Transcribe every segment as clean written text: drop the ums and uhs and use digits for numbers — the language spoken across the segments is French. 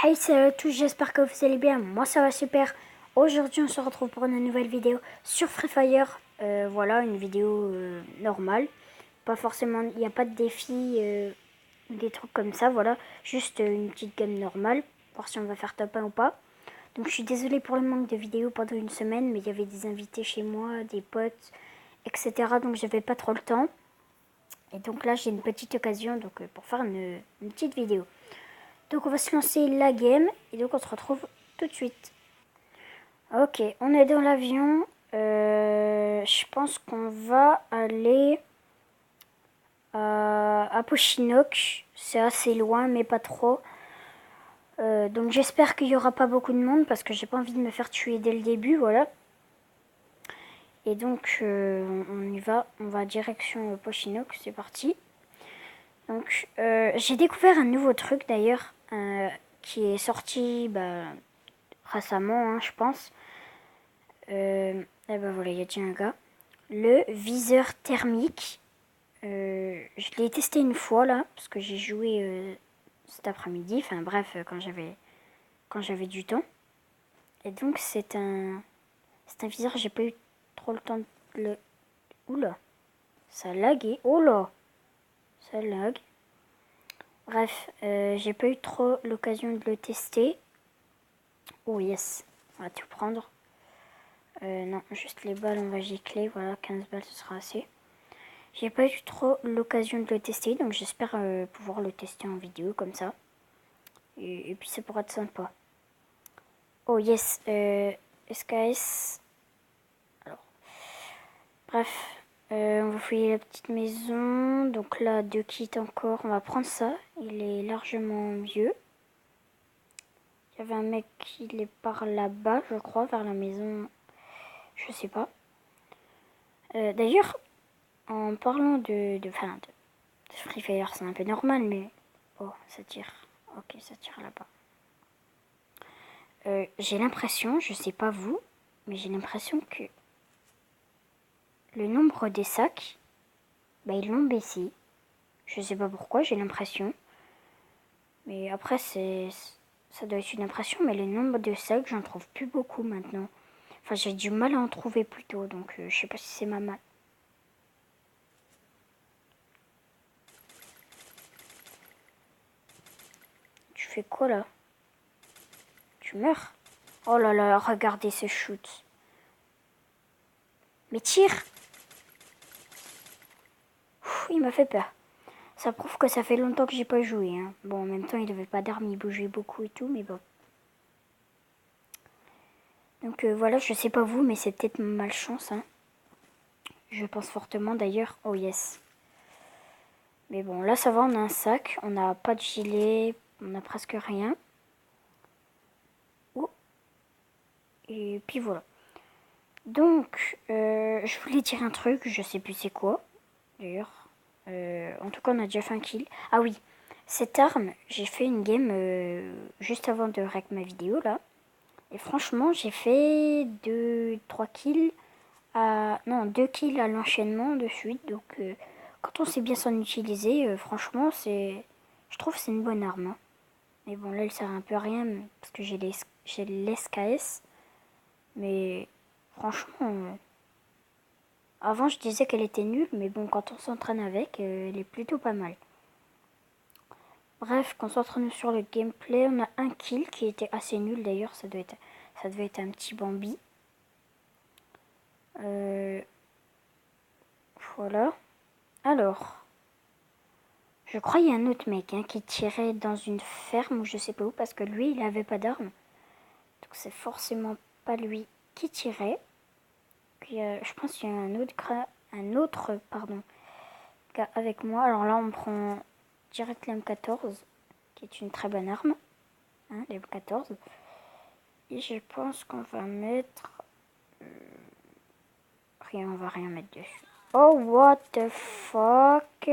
Hey, salut à tous, j'espère que vous allez bien. Moi, ça va super. Aujourd'hui, on se retrouve pour une nouvelle vidéo sur Free Fire. Voilà, une vidéo normale. Pas forcément, il n'y a pas de défi, des trucs comme ça. Voilà, juste une petite game normale. Voir si on va faire top 1 ou pas. Donc, je suis désolée pour le manque de vidéos pendant une semaine, mais il y avait des invités chez moi, des potes, etc. Donc, j'avais pas trop le temps. Et donc là, j'ai une petite occasion pour faire une petite vidéo. Donc on va se lancer la game et donc on se retrouve tout de suite. Ok, on est dans l'avion. Je pense qu'on va aller à Pochinook. C'est assez loin mais pas trop. Donc j'espère qu'il n'y aura pas beaucoup de monde parce que j'ai pas envie de me faire tuer dès le début, voilà. Et donc on y va, on va direction Pochinook, c'est parti. Donc j'ai découvert un nouveau truc d'ailleurs qui est sorti récemment, hein, je pense. Et ben voilà, il y a déjà un gars. Le viseur thermique. Je l'ai testé une fois là, parce que j'ai joué cet après-midi. Enfin bref, quand j'avais du temps. Et donc c'est un viseur, j'ai pas eu trop le temps de le. Oula, ça lagué. Oh là, ça lag. Bref, j'ai pas eu trop l'occasion de le tester. Oh yes, on va tout prendre. Non, juste les balles, on va gicler. Voilà, 15 balles, ce sera assez. J'ai pas eu trop l'occasion de le tester, donc j'espère pouvoir le tester en vidéo comme ça. Et puis ça pourra être sympa. Oh yes, SKS. Alors, bref, on va fouiller la petite maison. Donc là, 2 kits encore. On va prendre ça. Il est largement mieux. Il y avait un mec qui est par là-bas, je crois, vers la maison. Je sais pas. D'ailleurs, en parlant de Free Fire, c'est un peu normal, mais... Oh, ça tire. Ok, ça tire là-bas. J'ai l'impression, je sais pas vous, mais j'ai l'impression que le nombre des sacs, ils l'ont baissé. Je sais pas pourquoi, j'ai l'impression. Mais après, ça doit être une impression, mais le nombre de sacs, j'en trouve plus beaucoup maintenant. Enfin, j'ai du mal à en trouver plus tôt, donc je sais pas si c'est ma main. Tu fais quoi là? Tu meurs? Oh là là, regardez ce shoot. Mais tire! Ouh, il m'a fait peur. Ça prouve que ça fait longtemps que j'ai pas joué. Hein. Bon, en même temps, il avait pas d'armes, il bougeait beaucoup et tout, mais bon. Donc voilà, je sais pas vous, mais c'est peut-être malchance. Hein. Je pense fortement d'ailleurs. Oh yes. Mais bon, là ça va, on a un sac, on n'a pas de gilet, on a presque rien. Oh. Et puis voilà. Donc, je voulais dire un truc, je sais plus c'est quoi, d'ailleurs. En tout cas, on a déjà fait un kill. Ah oui, cette arme, j'ai fait une game juste avant de rec ma vidéo là. Et franchement, j'ai fait 2-3 kills non, 2 kills à l'enchaînement de suite. Donc, quand on sait bien s'en utiliser, franchement, je trouve que c'est une bonne arme. Hein. Mais bon, là, elle sert un peu à rien parce que j'ai l'SKS. Mais franchement, avant, je disais qu'elle était nulle. Mais bon, quand on s'entraîne avec, elle est plutôt pas mal. Bref, concentrons-nous sur le gameplay. On a un kill qui était assez nul d'ailleurs. Ça devait être un petit Bambi. Voilà. Alors, je crois qu'il y a un autre mec qui tirait dans une ferme ou je sais pas où parce que lui, il avait pas d'arme. Donc c'est forcément pas lui qui tirait. Puis je pense qu'il y a un autre gars avec moi. Alors là, on prend direct l'M14, qui est une très bonne arme. Hein, l'M14. Et je pense qu'on va mettre... Rien, on va rien mettre dessus. Oh, what the fuck.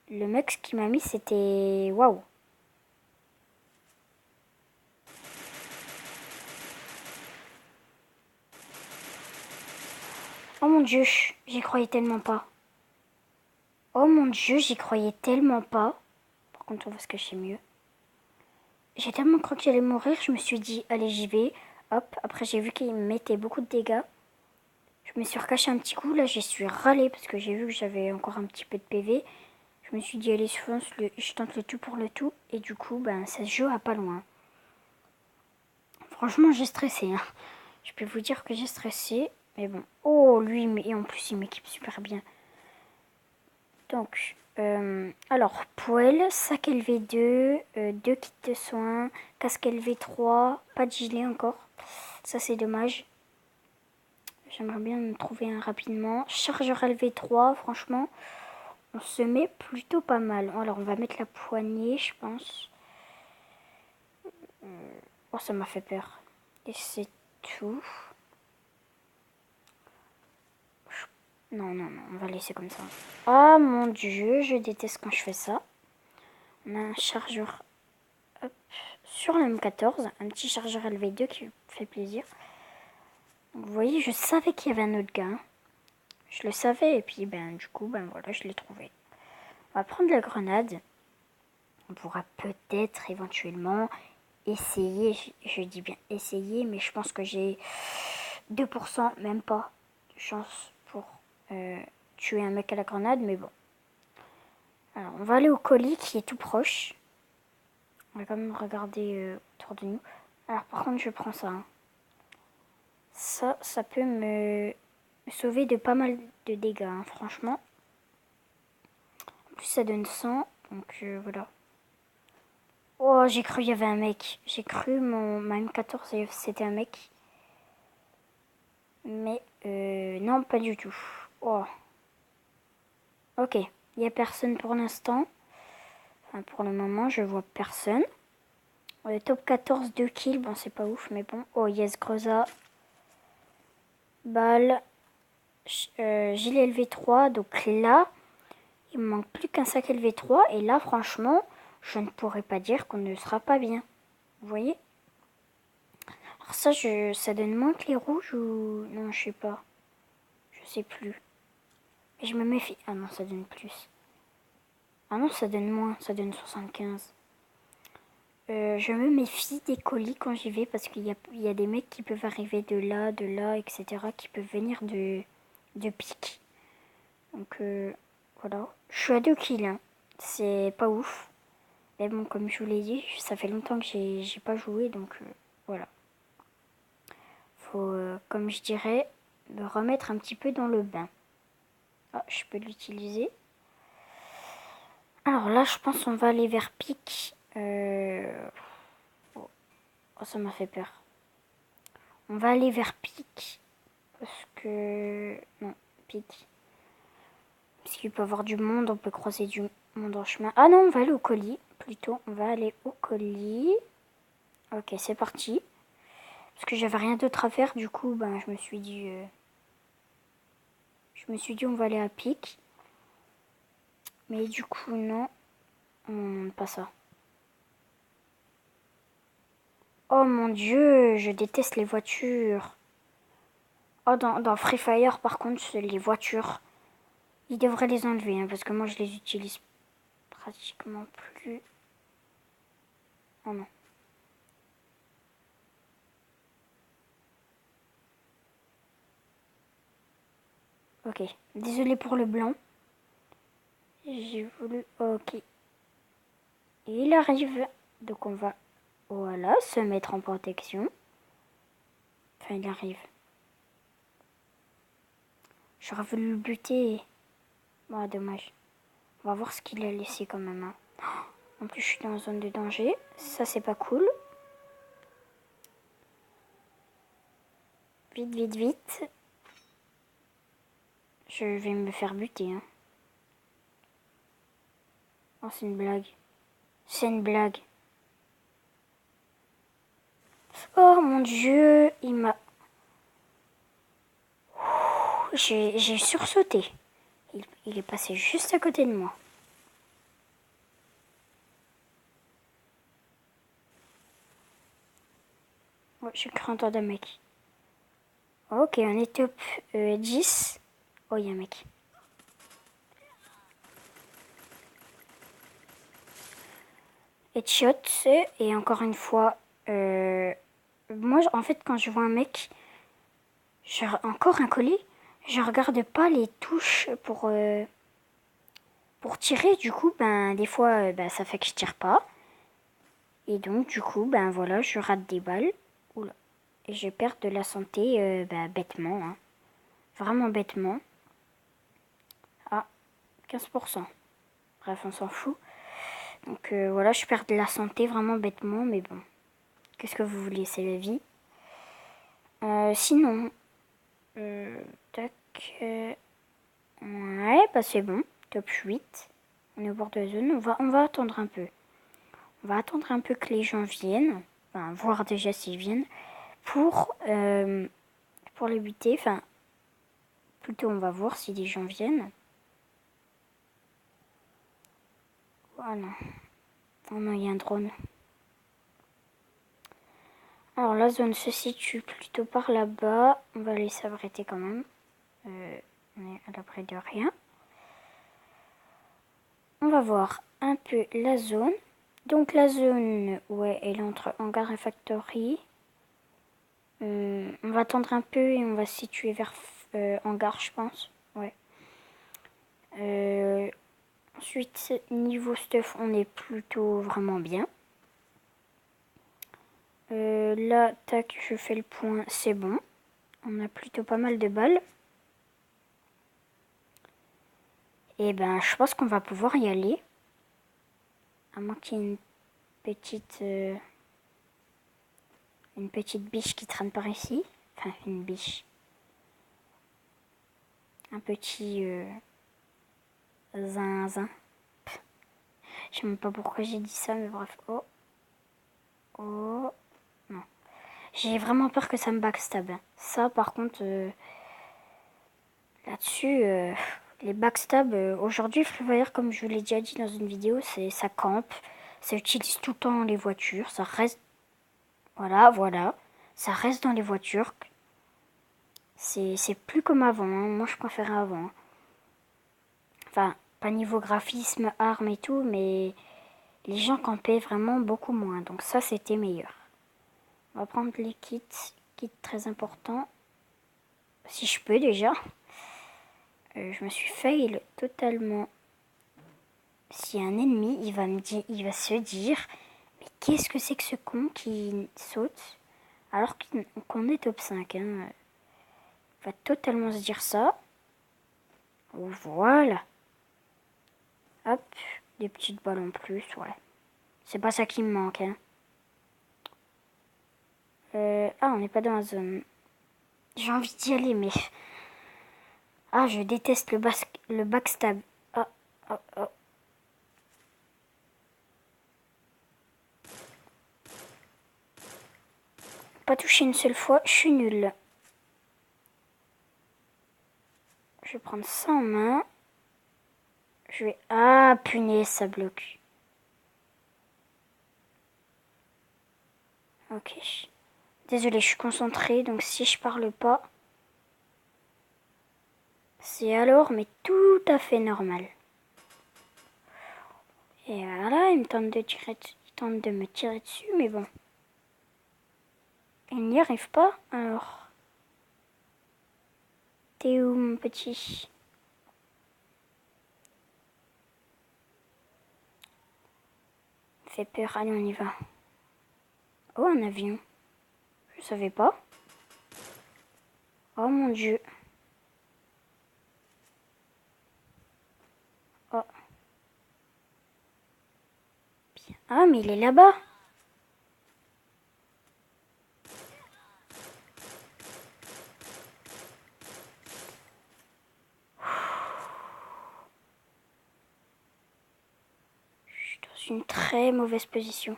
Le mec, ce qu'il m'a mis, c'était... Waouh. Oh mon dieu, j'y croyais tellement pas. Oh mon dieu, j'y croyais tellement pas. Par contre, on va se cacher mieux. j'ai tellement cru que j'allais mourir, je me suis dit, allez, j'y vais. Hop, après j'ai vu qu'il me mettait beaucoup de dégâts. Je me suis recaché un petit coup, là, j'y suis râlé parce que j'ai vu que j'avais encore un petit peu de PV. Je me suis dit, allez, je tente le tout pour le tout. Et du coup, ben, ça se joue à pas loin. Franchement, j'ai stressé. Hein. Je peux vous dire que j'ai stressé. Mais bon. Oh, lui, et en plus, il m'équipe super bien. Donc, alors, poêle, sac LV2, 2 kits de soins, casque LV3, pas de gilet encore. Ça, c'est dommage. J'aimerais bien me trouver un rapidement. Chargeur LV3, franchement, on se met plutôt pas mal. Alors, on va mettre la poignée, je pense. Oh, ça m'a fait peur. Et c'est tout. Non, non, non, on va laisser comme ça. Ah mon dieu, je déteste quand je fais ça. On a un chargeur hop, sur le M14, un petit chargeur LV2 qui fait plaisir. Donc, vous voyez, je savais qu'il y avait un autre gars. Je le savais et puis ben du coup, ben voilà, je l'ai trouvé. On va prendre la grenade. On pourra peut-être éventuellement essayer, je dis bien essayer, mais je pense que j'ai 2%, même pas, de chance pour tuer un mec à la grenade, mais bon. Alors, on va aller au colis qui est tout proche. On va quand même regarder autour de nous. Alors, par contre, je prends ça. Hein. Ça peut me sauver de pas mal de dégâts, hein, franchement. En plus, ça donne 100, donc voilà. Oh, j'ai cru qu'il y avait un mec. J'ai cru ma M14, c'était un mec. Mais non, pas du tout. Oh. Ok, il n'y a personne pour l'instant. Enfin, pour le moment, je vois personne. Top 14, 2 kills. Bon, c'est pas ouf, mais bon. Oh, yes, Groza. Balle. Gilet LV3. Donc là, il me manque plus qu'un sac LV3. Et là, franchement, je ne pourrais pas dire qu'on ne sera pas bien. Vous voyez? Alors ça donne moins que les rouges ou... Non, je sais pas. Je sais plus. Mais je me méfie. Ah non, ça donne plus. Ah non, ça donne moins. Ça donne 75. Je me méfie des colis quand j'y vais parce qu'il y a des mecs qui peuvent arriver de là, etc. qui peuvent venir de pique. Donc voilà. Je suis à 2 kills. Hein. C'est pas ouf. Mais bon, comme je vous l'ai dit, ça fait longtemps que j'ai pas joué. Donc voilà. Faut, comme je dirais, me remettre un petit peu dans le bain. Ah, je peux l'utiliser. Alors là, je pense qu'on va aller vers pique. Oh, ça m'a fait peur. On va aller vers pique. Parce que... Non, pique. Parce qu'il peut y avoir du monde, on peut croiser du monde en chemin. Ah non, on va aller au colis. Plutôt, on va aller au colis. Ok, c'est parti. Parce que j'avais rien d'autre à faire, du coup, ben, je me suis dit... on va aller à pique. Mais du coup, non. Pas ça. Oh mon dieu, je déteste les voitures. Oh, dans Free Fire, par contre, les voitures, ils devraient les enlever, hein, parce que moi, je les utilise pratiquement plus. Oh non. Ok, désolé pour le blanc. J'ai voulu... Ok. Et il arrive. Donc on va, voilà, se mettre en protection. Enfin, il arrive. J'aurais voulu le buter. Bon, dommage. On va voir ce qu'il a laissé quand même. Hein. En plus, je suis dans une zone de danger. Ça, c'est pas cool. Vite, vite, vite. Je vais me faire buter. Hein. Oh, c'est une blague. C'est une blague. Oh mon dieu, il m'a... J'ai sursauté. Il est passé juste à côté de moi. Ouais, j'ai cru entendre un mec. Ok, on est top 10. Oh, il y a un mec. Headshot. Et encore une fois, moi, en fait, quand je vois un mec, encore un colis, je regarde pas les touches pour tirer. Du coup, ben, des fois, ben, ça fait que je tire pas. Et donc, du coup, ben voilà, je rate des balles. Oula. Et je perds de la santé ben, bêtement. Hein. Vraiment bêtement. Ah, 15%. Bref, on s'en fout. Donc voilà, je perds de la santé vraiment bêtement, mais bon. Qu'est-ce que vous voulez, c'est la vie. Sinon, tac. Ouais, bah c'est bon. Top 8. On est au bord de la zone. On va attendre un peu. On va attendre un peu que les gens viennent. Enfin, voir déjà s'ils viennent. Pour les buter. Enfin, plutôt on va voir si des gens viennent. Voilà. Oh non, il y a un drone. Alors la zone se situe plutôt par là-bas. On va aller s'abriter quand même. On est à l'abri de rien. On va voir un peu la zone. Donc la zone, ouais, elle est entre hangar et factory. On va attendre un peu et on va se situer vers hangar, je pense. Ouais. Ensuite, niveau stuff, on est plutôt vraiment bien. Là, tac, je fais le point, c'est bon. On a plutôt pas mal de balles. Et ben, je pense qu'on va pouvoir y aller. À moins qu'il y ait une petite biche qui traîne par ici. Enfin, une biche. Un petit zinzin. Je sais même pas pourquoi j'ai dit ça, mais bref. Oh. Oh. Non. J'ai vraiment peur que ça me backstab. Ça, par contre, là-dessus, les backstab, aujourd'hui, Free Fire, comme je vous l'ai déjà dit dans une vidéo, ça campe. Ça utilise tout le temps les voitures. Ça reste... Voilà. Ça reste dans les voitures. C'est plus comme avant. Hein. Moi, je préférais avant. Hein. Enfin, pas niveau graphisme, armes et tout, mais les gens campaient vraiment beaucoup moins. Donc ça, c'était meilleur. On va prendre les kits. Kits très importants. Si je peux déjà. Je me suis fail totalement. Si un ennemi, il va se dire, mais qu'est-ce que c'est que ce con qui saute alors qu'on est top 5 hein. Il va totalement se dire ça. Voilà. Hop, des petites balles en plus, ouais. C'est pas ça qui me manque, hein. On n'est pas dans la zone. J'ai envie d'y aller, mais... Ah, je déteste le backstab. Ah, oh, oh. Pas touché une seule fois, je suis nulle. Je vais prendre ça en main. Je vais... Ah, punaise, ça bloque. Ok. Désolée, je suis concentrée, donc si je parle pas, c'est alors, mais tout à fait normal. Et voilà, il tente de me tirer dessus, mais bon. Il n'y arrive pas, alors. T'es où, mon petit? Fait peur, allez, on y va. Oh, un avion. Je savais pas. Oh mon dieu. Oh. Bien. Ah, mais il est là-bas. Je suis dans une très mauvaise position.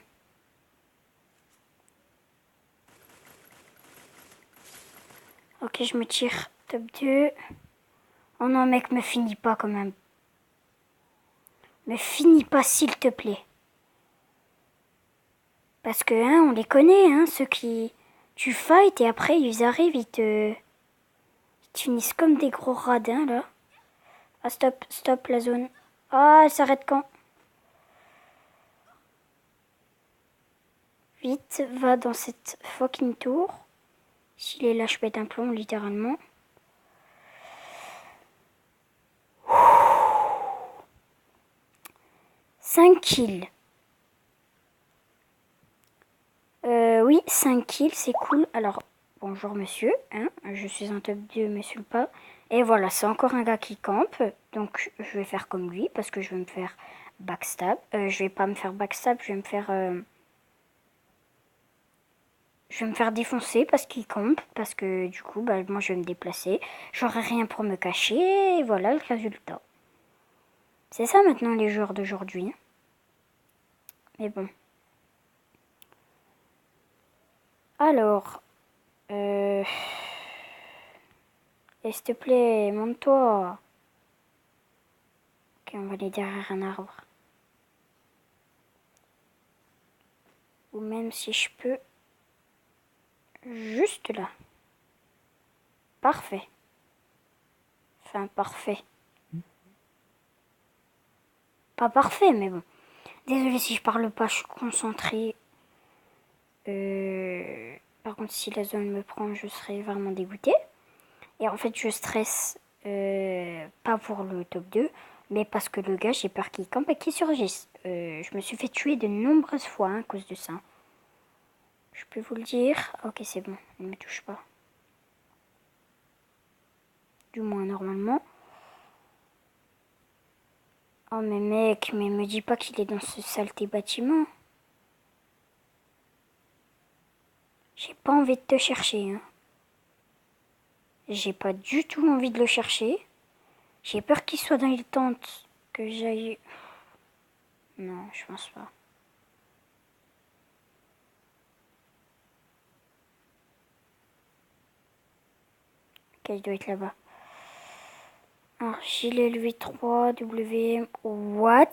Ok, je me tire. Top 2. Oh non, mec, me finis pas quand même. Me finis pas, s'il te plaît. Parce que, hein, on les connaît, hein, ceux qui... Tu fight et après, ils arrivent, ils te finissent comme des gros radins, là. Ah, stop, la zone. Ah, elle s'arrête quand? Vite, va dans cette fucking tour. S'il est là, je pète un plomb, littéralement. « 5 kills. Oui, 5 kills, c'est cool. Alors, bonjour monsieur, hein, je suis un top 2, monsieur le pas. Et voilà, c'est encore un gars qui campe. Donc, je vais faire comme lui, parce que je vais me faire backstab. Je vais pas me faire backstab, je vais me faire défoncer parce qu'il campe. Parce que du coup, bah, moi je vais me déplacer. J'aurai rien pour me cacher. Et voilà le résultat. C'est ça maintenant les joueurs d'aujourd'hui. Mais bon. Alors. S'il te plaît, monte-toi. Ok, on va aller derrière un arbre. Ou même si je peux. Juste là. Parfait. Enfin, parfait. Pas parfait, mais bon. Désolée si je parle pas, je suis concentrée. Par contre, si la zone me prend, je serai vraiment dégoûtée. Et en fait, je stresse pas pour le top 2, mais parce que le gars, j'ai peur qu'il campe et qu'il surgisse. Je me suis fait tuer de nombreuses fois hein, à cause de ça. Je peux vous le dire. Ok, c'est bon, il ne me touche pas. Du moins, normalement. Oh, mais mec, mais me dis pas qu'il est dans ce saleté bâtiment. J'ai pas envie de te chercher, hein. J'ai pas du tout envie de le chercher. J'ai peur qu'il soit dans les tentes. Que j'aille... Non, je pense pas. Ok, il doit être là-bas. Alors, gilet lui 3, WM, what?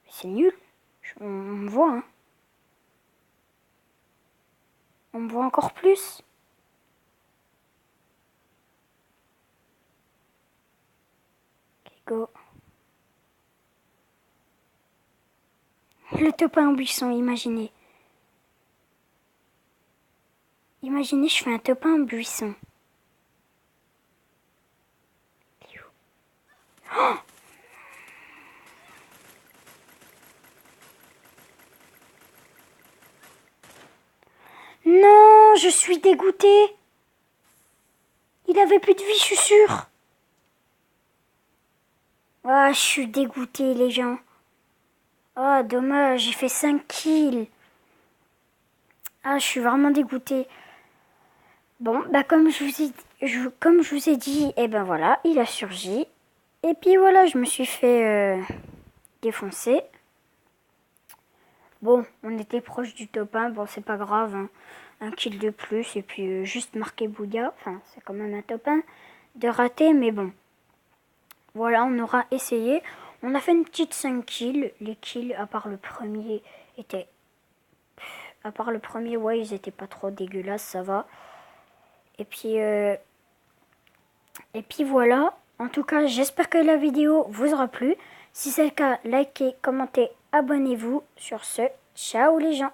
C'est nul. On me voit, hein. On me voit encore plus. Ok, go. Le top 1 en buisson, imaginez. Imaginez, je fais un top 1 en buisson. Oh! Non, je suis dégoûtée. Il avait plus de vie, je suis sûre. Ah, je suis dégoûtée, les gens. Ah, dommage, j'ai fait 5 kills. Ah, je suis vraiment dégoûtée. Bon, bah comme je vous ai dit, eh ben voilà, il a surgi. Et puis voilà, je me suis fait défoncer. Bon, on était proche du top 1, bon c'est pas grave, hein. Un kill de plus et puis juste marqué Bouddha, enfin c'est quand même un top 1 de raté, mais bon. Voilà, on aura essayé. On a fait une petite 5 kills. Les kills, à part le premier, ouais, ils étaient pas trop dégueulasses, ça va. Et puis voilà. En tout cas, j'espère que la vidéo vous aura plu. Si c'est le cas, likez, commentez, abonnez-vous. Sur ce, ciao les gens.